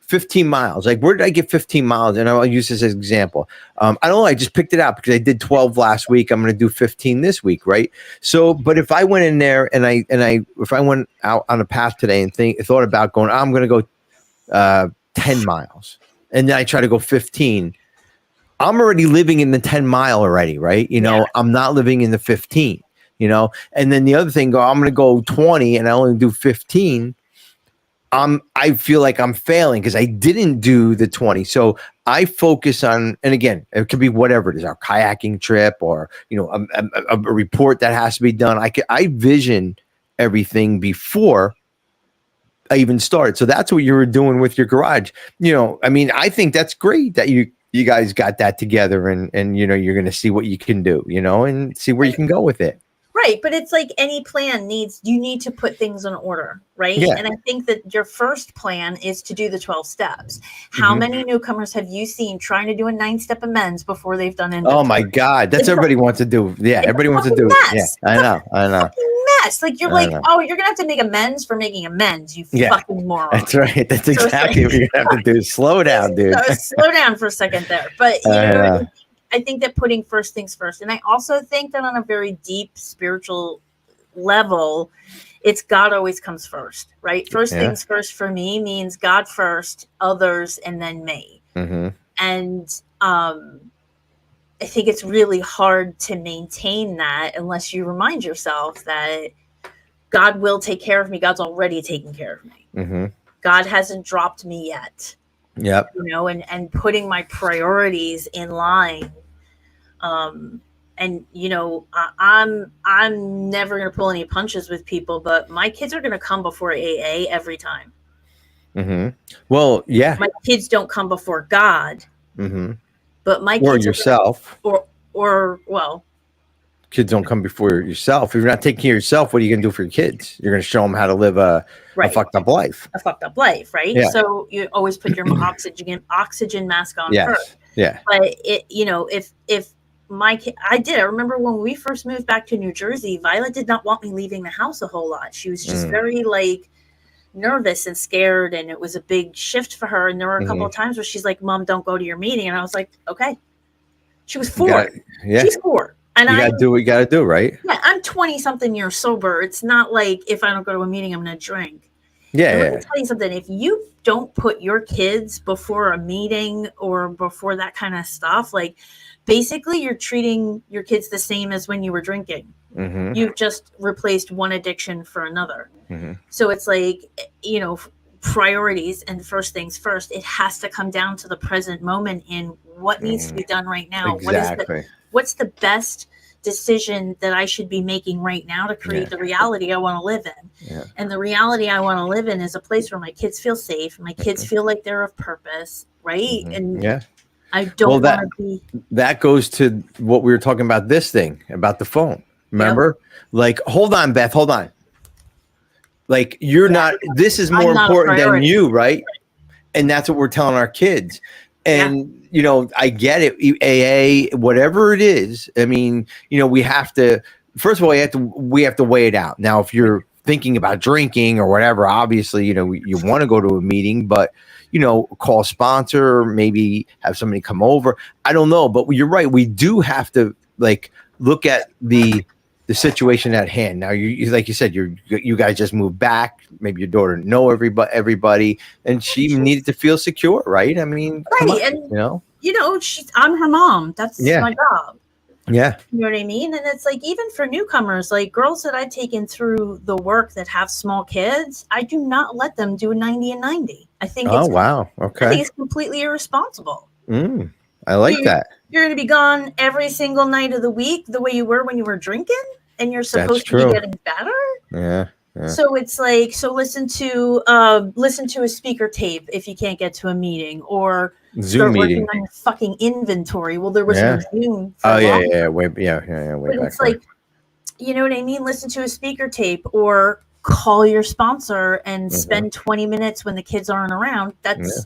15 miles. Like, where did I get 15 miles? And I'll use this as an example. I don't know. I just picked it out because I did 12 last week. I'm going to do 15 this week. Right. So, but if I went in there and if I went out on a path today and thought about going, I'm going to go 10 miles and then I try to go 15, I'm already living in the 10 mile already. Right. I'm not living in the 15, and then the other thing, I'm going to go 20 and I only do 15. I feel like I'm failing because I didn't do the 20. So I focus on, and again, it could be whatever it is, our kayaking trip or, a report that has to be done. I vision everything before I even start. So that's what you were doing with your garage. I think that's great that you guys got that together and you're going to see what you can do, and see where you can go with it.
Right. But it's like any plan you need to put things in order. Right.
Yeah.
And I think that your first plan is to do the 12 steps. How many newcomers have you seen trying to do a 9-step amends before they've done inventory?
Oh my God. That's everybody wants to do. Yeah. Everybody wants to do it. Yeah. I know.
Mess. Like you're like, oh, you're gonna have to make amends for making amends, you fucking moron.
That's right. That's exactly what you're gonna have to do. Slow down, dude.
Slow down for a second there. But I think that putting first things first. And I also think that on a very deep spiritual level, it's God always comes first, right? First things first for me means God first, others, and then me. And I think it's really hard to maintain that unless you remind yourself that God will take care of me. God's already taken care of me. God hasn't dropped me yet.
Yep.
And putting my priorities in line. I'm never going to pull any punches with people, but my kids are going to come before AA every time.
Well, yeah.
My kids don't come before God. But my kids
or yourself. Kids don't come before yourself. If you're not taking care of yourself, what are you going to do for your kids? You're going to show them how to live a fucked up life.
A fucked up life, right?
Yeah.
So you always put your oxygen mask on first.
Yeah.
But if my kid, I remember when we first moved back to New Jersey, Violet did not want me leaving the house a whole lot. She was just very nervous and scared, and it was a big shift for her. And there were a couple of times where she's like, Mom, don't go to your meeting. And I was like, okay. She was 4. She's 4. And
you got to do what you got to do, right?
Yeah, I'm 20 something years sober. It's not like if I don't go to a meeting, I'm going to drink.
Yeah.
Let me tell you something. If you don't put your kids before a meeting or before that kind of stuff, basically you're treating your kids the same as when you were drinking. You've just replaced one addiction for another. So it's priorities and first things first. It has to come down to the present moment in what needs to be done right now.
Exactly.
What's the best decision that I should be making right now to create the reality I want to live in? And the reality I want to live in is a place where my kids feel safe. My kids feel like they're of purpose, right? And I don't want to be. That
goes to what we were talking about, this thing, about the phone. Remember? Hold on, Beth, hold on. You're not, this is more important than you, right? And that's what we're telling our kids. And, I get it. AA, whatever it is. I mean, we have to, first of all, we have to weigh it out. Now, if you're thinking about drinking or whatever, obviously, you want to go to a meeting, but call a sponsor, or maybe have somebody come over. I don't know, but you're right. We do have to like look at the situation at hand. Now, you like you said, you guys just moved back. Maybe your daughter didn't know everybody, and she needed to feel secure, right? I mean, come on,
and I'm her mom. That's my job.
Yeah.
You know what I mean? And it's like, even for newcomers, like girls that I've taken through the work that have small kids, I do not let them do a 90 and 90. I think
wow. Okay.
I think it's completely irresponsible.
I like that.
You're going to be gone every single night of the week the way you were when you were drinking, and you're supposed to be getting better.
Yeah.
So it's like, listen to a speaker tape if you can't get to a meeting, or
Zoom meeting
on your fucking inventory. Well, there was no Zoom.
But
it's like, you know what I mean? Listen to a speaker tape, or call your sponsor and spend 20 minutes when the kids aren't around. That's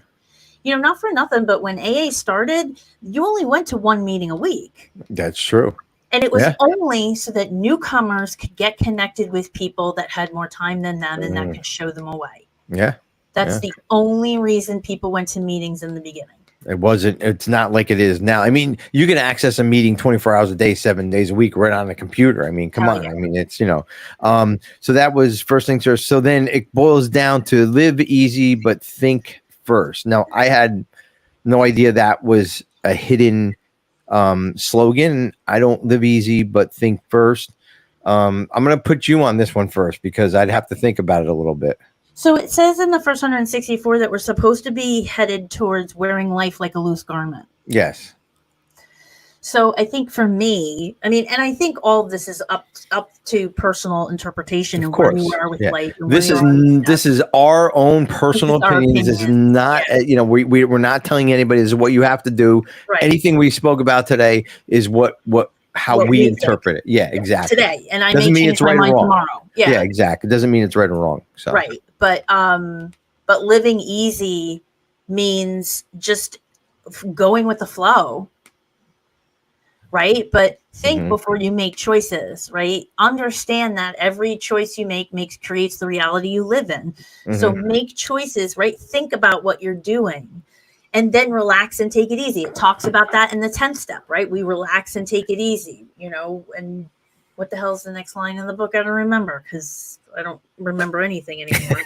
not for nothing, but when AA started, you only went to one meeting a week.
That's true.
And it was only so that newcomers could get connected with people that had more time than them, and that could show them a way.
Yeah.
That's the only reason people went to meetings in the beginning.
It's not like it is now. I mean, you can access a meeting 24 hours a day, 7 days a week, right on the computer. I mean, come on. Yeah. I mean, it's, so that was first things first. So then it boils down to live easy, but think first. Now, I had no idea that was a hidden slogan. I don't live easy, but think first. I'm going to put you on this one first, because I'd have to think about it a little bit.
So it says in the first 164 that we're supposed to be headed towards wearing life like a loose garment.
Yes.
So I think for me, I mean, and I think all of this is up to personal interpretation and where you are with life. And
this is our own personal opinions. This is not, we're not telling anybody this is what you have to do. Right. Anything we spoke about today is how we interpret it. Yeah, exactly.
Today, and I doesn't mean it's right or wrong tomorrow.
Yeah, exactly. It doesn't mean it's right or wrong. So.
Right, but living easy means just going with the flow. Right. But think before you make choices, right? Understand that every choice you make creates the reality you live in. So make choices, right? Think about what you're doing, and then relax and take it easy. It talks about that in the 10th step, right? We relax and take it easy, and what the hell is the next line in the book? I don't remember, because I don't remember anything anymore.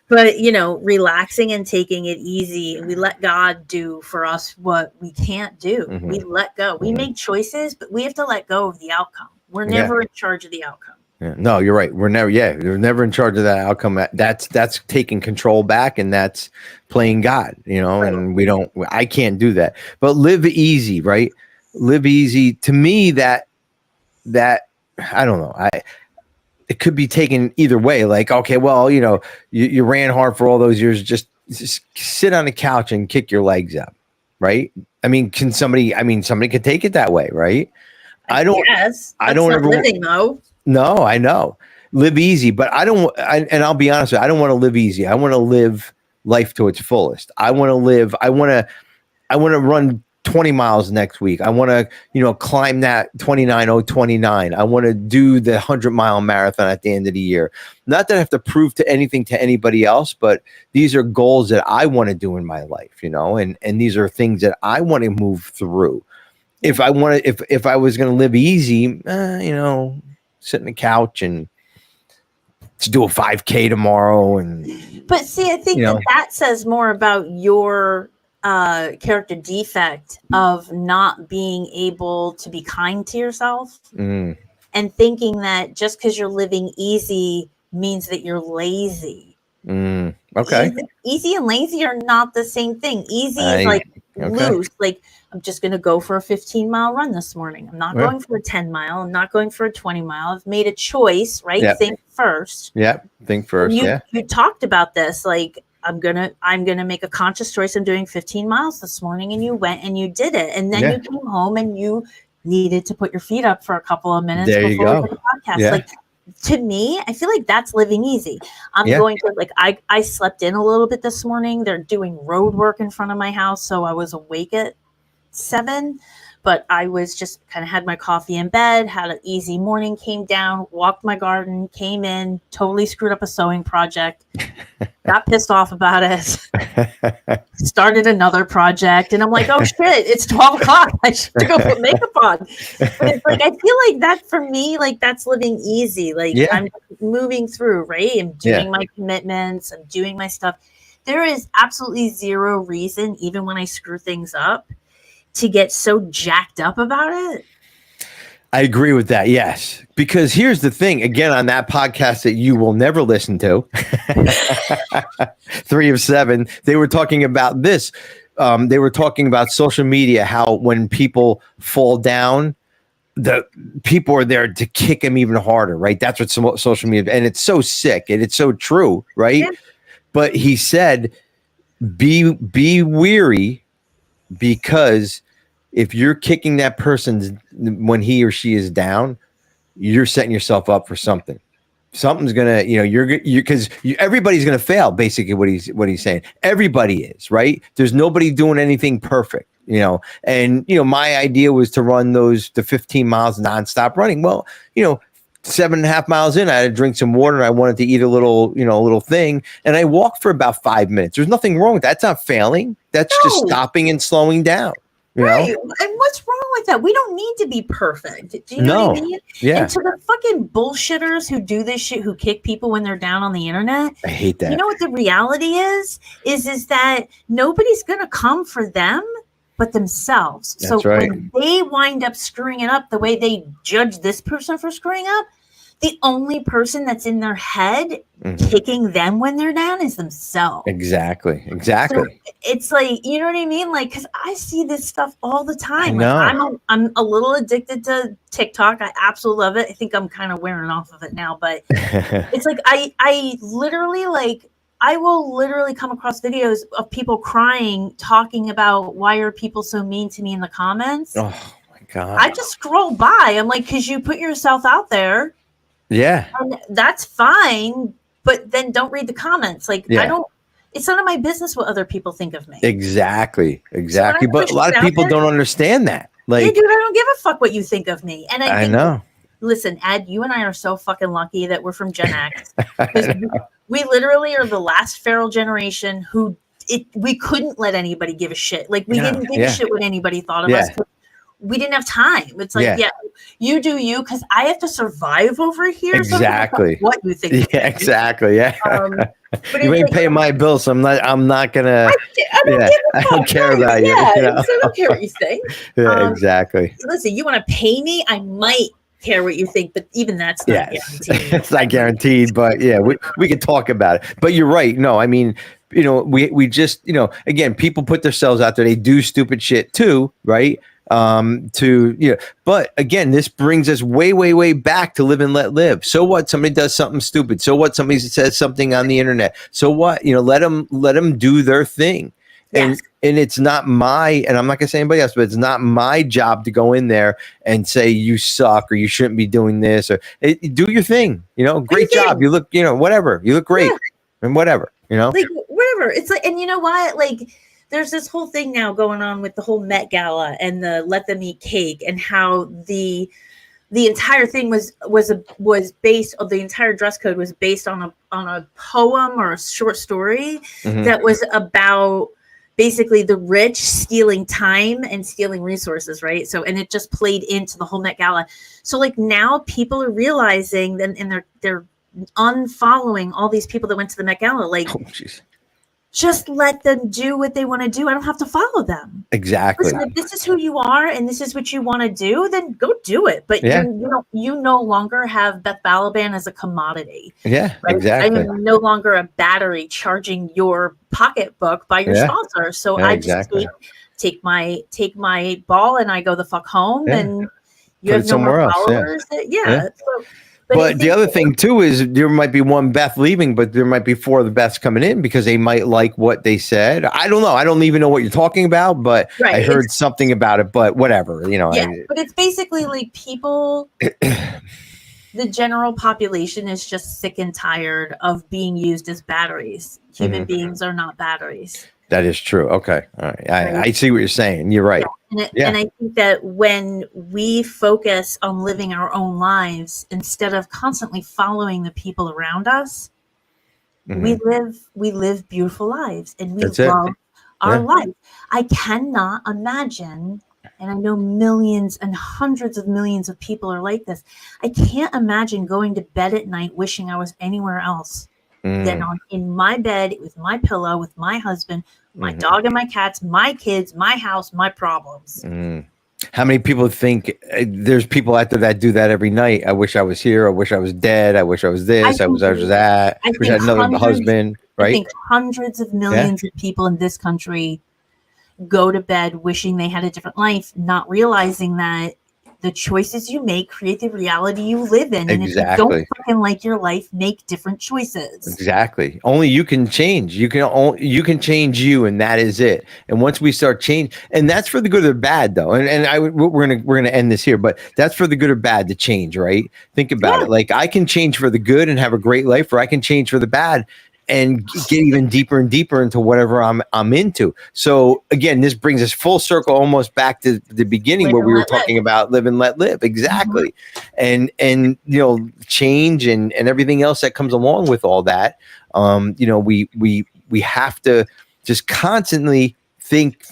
But, relaxing and taking it easy, and we let God do for us what we can't do. We let go. We make choices, but we have to let go of the outcome. We're never in charge of the outcome.
Yeah. No, you're right. We're never in charge of that outcome. That's taking control back, and that's playing God, right. And I can't do that. But live easy, right? Live easy. To me, that I don't know. It could be taken either way. Like, okay, well, you ran hard for all those years. Just sit on the couch and kick your legs up, right? I mean, somebody could take it that way, right? I don't ever living though. No, I know. Live easy, but and I'll be honest with you, I don't want to live easy. I want to live life to its fullest. I want to run 20 miles next week. I want to, climb that 29,029. I want to do the 100-mile marathon at the end of the year. Not that I have to prove anything to anybody else, but these are goals that I want to do in my life, and these are things that I want to move through. If I was going to live easy, sit on the couch and to do a 5K tomorrow.
But see, I think that says more about your character defect of not being able to be kind to yourself and thinking that just because you're living easy means that you're lazy.
Okay.
Easy and lazy are not the same thing. Easy is loose. Like, I'm just going to go for a 15-mile run this morning. I'm not going for a 10-mile. I'm not going for a 20-mile. I've made a choice, right? Yep. Think first.
Yep. Think first.
You talked about this, like, I'm gonna make a conscious choice. I'm doing 15 miles this morning, and you went and you did it, and then you came home and you needed to put your feet up for a couple of minutes
before
we did the podcast. Yeah. Like, to me, I feel like that's living easy. I'm going to I slept in a little bit this morning. They're doing road work in front of my house, so I was awake at 7. But I was just kind of had my coffee in bed, had an easy morning, came down, walked my garden, came in, totally screwed up a sewing project, got pissed off about it, started another project, and I'm like, oh shit, it's 12 o'clock. I should go put makeup on. But it's like, I feel like that for me, like that's living easy. Like I'm moving through, right? I'm doing my commitments, I'm doing my stuff. There is absolutely zero reason, even when I screw things up, to get so jacked up about it.
I agree with that. Yes. Because here's the thing, again, on that podcast that you will never listen to, 3 of 7, they were talking about this. They were talking about social media, how when people fall down, the people are there to kick them even harder, right? That's what social media, and it's so sick and it's so true, right? Yeah. But he said, be weary, because if you're kicking that person when he or she is down, you're setting yourself up for something. Something's gonna, because everybody's gonna fail. Basically, what he's saying, everybody is, right. There's nobody doing anything perfect, And my idea was to run the 15 miles nonstop running. Well, 7.5 miles in, I had to drink some water, and I wanted to eat a little thing, and I walked for about 5 minutes. There's nothing wrong with that. That's not failing. That's just stopping and slowing down.
Right. And what's wrong with that? We don't need to be perfect. Do you know what I mean?
Yeah.
And to the fucking bullshitters who do this shit, who kick people when they're down on the internet,
I hate that.
You know what the reality is that nobody's going to come for them but themselves.
That's right.
When they wind up screwing it up the way they judge this person for screwing up, the only person that's in their head kicking them when they're down is themselves.
Exactly.
So it's like, you know what I mean? Like, because I see this stuff all the time.
I know.
Like, I'm a little addicted to TikTok. I absolutely love it. I think I'm kind of wearing off of it now, but it's like I literally, like, I will literally come across videos of people crying, talking about why are people so mean to me in the comments.
Oh my God.
I just scroll by. I'm like, because you put yourself out there.
Yeah.
And that's fine, but then don't read the comments. Like, it's none of my business what other people think of me.
Exactly. So but a lot of people don't understand that. Like,
dude, I don't give a fuck what you think of me. And I
know.
Listen, Ed, you and I are so fucking lucky that we're from Gen X. We literally are the last feral generation who we couldn't let anybody give a shit. Like, we didn't give a shit what anybody thought of us. We didn't have time. It's like, you do you, because I have to survive over here.
Exactly.
So what you think?
Yeah, exactly. Yeah.
But
you ain't paying my bills, so I'm not gonna. I don't care about you.
Yeah, so I don't care what you think.
Yeah, exactly.
Listen, you want to pay me? I might care what you think, but even that's not guaranteed.
It's not guaranteed, but we could talk about it. But you're right. No, I mean, we just, again, people put themselves out there. They do stupid shit too, right? But again, this brings us way, way, way back to live and let live. So what? Somebody does something stupid. So what? Somebody says something on the internet. So what? Let them do their thing. And it's not and I'm not gonna say anybody else, but it's not my job to go in there and say you suck or you shouldn't be doing this, or do your thing. Great job. You look, whatever. You look great, and whatever.
Like whatever. It's like, and you know what? Like, there's this whole thing now going on with the whole Met Gala and the let them eat cake, and how the entire thing was based on, the entire dress code was based on a poem or a short story that was about basically the rich stealing time and stealing resources, right? So, and it just played into the whole Met Gala. So like now people are realizing and they're unfollowing all these people that went to the Met Gala. Like, just let them do what they want to do. I don't have to follow them.
Exactly.
Listen, if this is who you are and this is what you want to do, then go do it. But you no longer have Beth Balaban as a commodity.
Yeah,
right?
exactly.
I'm no longer a battery charging your pocketbook by your sponsor. So I just take my ball and I go the fuck home, and you have no more followers. So, but
the other thing too is there might be one Beth leaving, but there might be 4 of the Beths coming in because they might like what they said. I don't know. I don't even know what you're talking about, but I heard something about it. But whatever,
but it's basically like people. The general population is just sick and tired of being used as batteries. Human beings are not batteries.
That is true. Okay. All right.
Right?
I see what you're saying. You're right.
And I think that when we focus on living our own lives instead of constantly following the people around us, we live beautiful lives, and we
That's it.
love our life. I cannot imagine, and I know millions and hundreds of millions of people are like this. I can't imagine going to bed at night wishing I was anywhere else than in my bed with my pillow, with my husband, my dog and my cats, my kids, my house, my problems.
How many people think there's people out there that do that every night? I wish I was here. I wish I was dead. I wish I was this. I wish I was that. I wish I had another husband. Right?
I think hundreds of millions of people in this country go to bed wishing they had a different life, not realizing that the choices you make create the reality you live in. And if you don't fucking like your life, make different choices.
Exactly. Only you can change. You can change you, and that is it. And once we start change, and that's for the good or the bad, though. And we're gonna end this here, but that's for the good or bad to change, right? Think about it. Like, I can change for the good and have a great life, or I can change for the bad and get even deeper and deeper into whatever I'm into. So again, this brings us full circle, almost back to the beginning where we were talking about live and let live. Exactly. And change and everything else that comes along with all that. We have to just constantly think,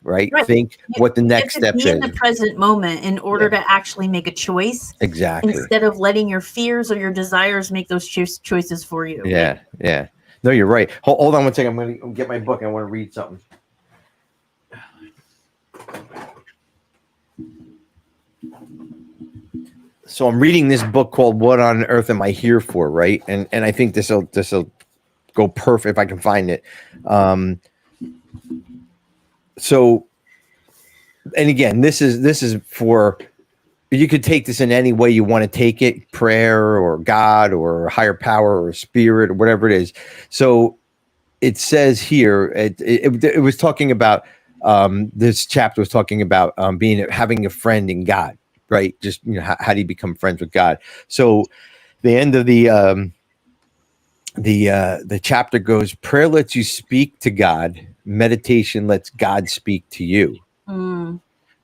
right? Think what the next step is.
Be in the present moment in order to actually make a choice.
Exactly.
Instead of letting your fears or your desires make those choices for you.
Yeah. Yeah. No, you're right. Hold on one second. I'm going to get my book. I want to read something. So I'm reading this book called What on Earth Am I Here For? Right. And I think this will go perfect if I can find it. So, and again, this is for, you could take this in any way you want to take it, prayer or God or higher power or spirit or whatever it is. So it says here, it was talking about, this chapter was talking about having a friend in God, right? Just, how do you become friends with God? So the end of the chapter goes, prayer lets you speak to God. Meditation lets God speak to you.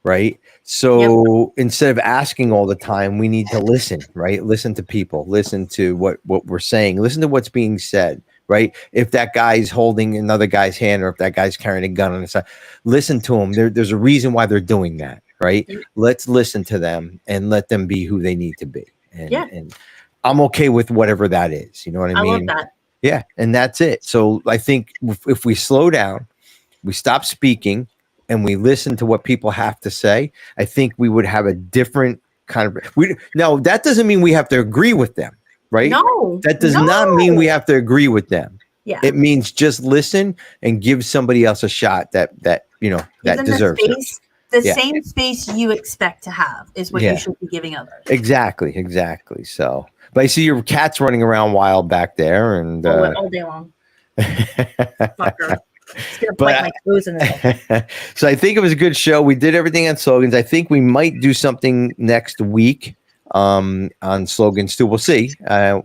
Right. So instead of asking all the time, we need to listen, right? Listen to people, listen to what we're saying, listen to what's being said, right? If that guy's holding another guy's hand, or if that guy's carrying a gun on his side, listen to them. There's a reason why they're doing that, right? Let's listen to them and let them be who they need to be. And I'm okay with whatever that is. You know what I mean?
I love that.
Yeah. And that's it. So I think if we slow down, we stop speaking, and we listen to what people have to say, I think we would have a different kind of. Now, that doesn't mean we have to agree with them, right?
No,
that does not mean we have to agree with them.
Yeah,
it means just listen and give somebody else a shot that deserves it.
The same space you expect to have is what you should be giving others.
Exactly. So, but I see your cat's running around wild back there, and
all day long. Fucker. It's gonna bite my toes in it.
So I think it was a good show. We did everything on slogans. I think we might do something next week on slogans too. We'll see.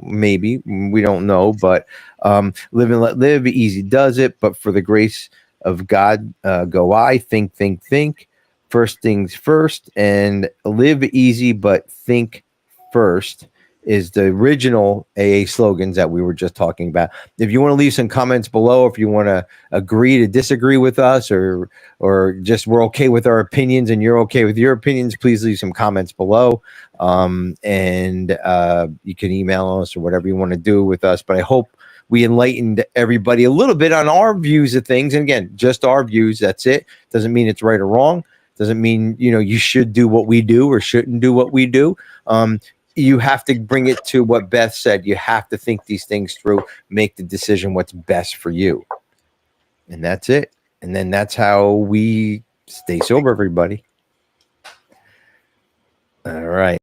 Maybe, we don't know, but live and let live. Easy does it, but for the grace of God go I. Think. First things first, and live easy, but think first is the original AA slogans that we were just talking about. If you want to leave some comments below, if you want to agree to disagree with us, or just we're okay with our opinions and you're okay with your opinions, please leave some comments below. And you can email us or whatever you want to do with us. But I hope we enlightened everybody a little bit on our views of things. And again, just our views. That's it. Doesn't mean it's right or wrong. Doesn't mean, you should do what we do or shouldn't do what we do. You have to bring it to what Beth said. You have to think these things through, make the decision what's best for you. And that's it. And then that's how we stay sober, everybody. All right.